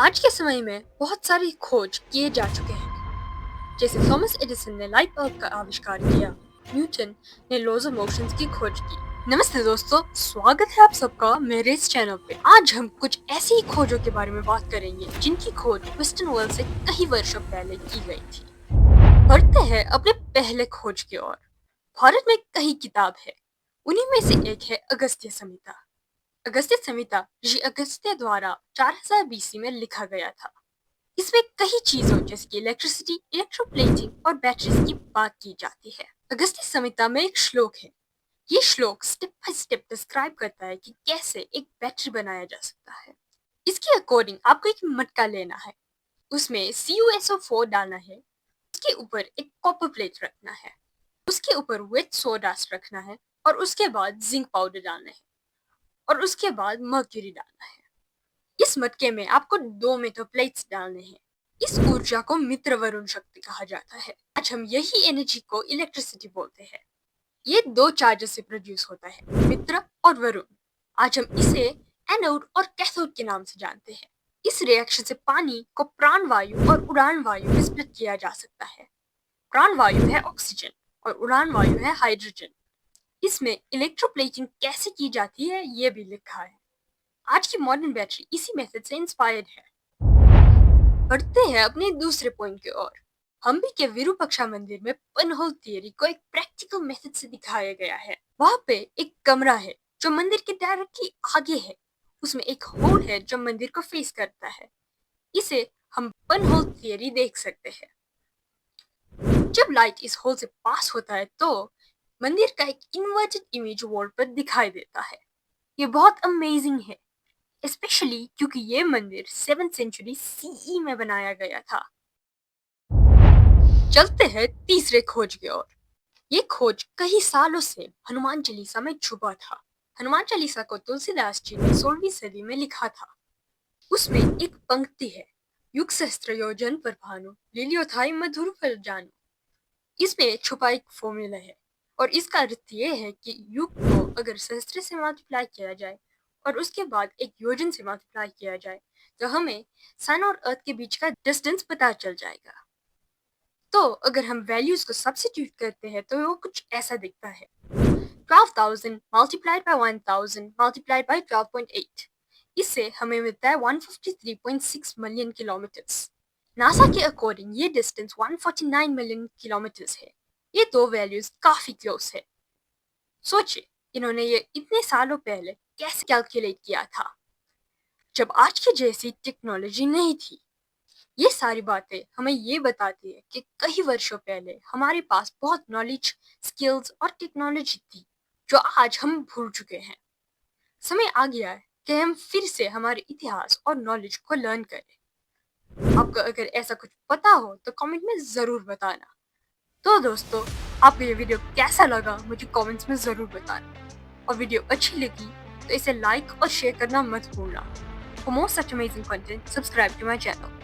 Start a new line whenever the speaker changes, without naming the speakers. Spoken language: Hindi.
आज के समय में बहुत सारी खोज किए जा चुके हैं, जैसे थॉमस एडिसन ने लाइट बल्ब का आविष्कार किया, न्यूटन ने लॉज ऑफ मोशंस की खोज की। नमस्ते दोस्तों, स्वागत है आप सबका मेरे इस चैनल पे। आज हम कुछ ऐसी ही खोजों के बारे में बात करेंगे जिनकी खोज वेस्टर्न वर्ल्ड से कई वर्षों पहले की गई थी। बढ़ते हैं अपने पहले खोज की ओर। भारत में कई किताब है, उन्हीं में से एक है अगस्त्य संहिता। अगस्त्य संहिता ऋषि अगस्त्य द्वारा 4000 बीसी में लिखा गया था। इसमें कई चीजों जैसे कि इलेक्ट्रिसिटी, इलेक्ट्रोप्लेटिंग और बैटरीज की बात की जाती है। अगस्त्य संहिता में एक श्लोक है। ये श्लोक स्टेप बाय स्टेप डिस्क्राइब करता है कि कैसे एक बैटरी बनाया जा सकता है। इसके अकॉर्डिंग आपको एक मटका लेना है, उसमें CuSO4 डालना है, उसके ऊपर एक कॉपर प्लेट रखना है, उसके ऊपर वेट सोडास रखना है और उसके बाद जिंक पाउडर डालना है और उसके बाद मर्क्यूरी डालना है। इस मटके में आपको 2 मेटल प्लेट्स डालने हैं। इस ऊर्जा को मित्र वरुण शक्ति कहा जाता है। आज हम यही एनर्जी को इलेक्ट्रिसिटी बोलते हैं। ये 2 चार्जेस से प्रोड्यूस होता है, मित्र और वरुण। आज हम इसे एनोड और कैथोड के नाम से जानते हैं। इस रिएक्शन से पानी को प्राण वायु और उड़ान वायु में स्प्लिट किया जा सकता है। प्राण वायु है ऑक्सीजन और उड़ान वायु है हाइड्रोजन। इसमें इलेक्ट्रोप्लेटिंग कैसे की जाती है ये भी लिखा है। आज की मॉडर्न बैटरी इसी मेथड से इंस्पायर्ड है। बढ़ते हैं अपने दूसरे पॉइंट की ओर। हम्पी के विरूपाक्षा मंदिर में पिनहोल थियरी को एक प्रैक्टिकल मेथड से दिखाया गया है। वहाँ पे एक कमरा है जो मंदिर के डायरेक्टली आगे है। उसमें एक होल है जो मंदिर को फेस करता है। इसे हम पिनहोल थियरी देख सकते हैं। जब लाइट इस होल से पास होता है तो मंदिर का एक इन्वर्टेड इमेज वॉल पर दिखाई देता है। ये बहुत अमेजिंग है, स्पेशली क्योंकि ये मंदिर 7th सेंचुरी CE में बनाया गया था। चलते हैं तीसरे खोज की ओर। ये खोज कई सालों से हनुमान चालीसा में छुपा था। हनुमान चालीसा को तुलसीदास जी ने 16वीं सदी में लिखा था। उसमें एक पंक्ति है, युग सहस्त्र योजन पर भानु लील्योथाई मधुर फल जानू। इसमें छुपा एक फॉर्मूला है और इसका अर्थ ये है कि युग को अगर सहस्त्र से मल्टीप्लाई किया जाए और उसके बाद एक योजन से मल्टीप्लाई किया जाए तो हमें सन और अर्थ के बीच का डिस्टेंस पता चल जाएगा। तो अगर हम वैल्यूज को सब्स्टिट्यूट करते हैं तो वो कुछ ऐसा दिखता है, 12,000 मल्टीप्लाइड बाय 1000 मल्टीप्लाइड बाय 12.8। इससे हमें मिलता है 153.6 मिलियन किलोमीटर्स। नासा के अकॉर्डिंग ये डिस्टेंस 149 मिलियन किलोमीटर्स है। ये दो वैल्यूज काफी क्लोज है। सोचिए इन्होंने ये इतने सालों पहले कैसे कैलकुलेट किया था जब आज की जैसी टेक्नोलॉजी नहीं थी। ये सारी बातें हमें ये बताती है कि कई वर्षों पहले हमारे पास बहुत नॉलेज, स्किल्स और टेक्नोलॉजी थी जो आज हम भूल चुके हैं। समय आ गया है कि हम फिर से हमारे इतिहास और नॉलेज को लर्न करें। आपको अगर ऐसा कुछ पता हो तो कमेंट में जरूर बताना। तो दोस्तों, आपको ये वीडियो कैसा लगा मुझे कमेंट्स में जरूर बताना, और वीडियो अच्छी लगी तो इसे लाइक और शेयर करना मत भूलना। For more such amazing content, subscribe to my channel.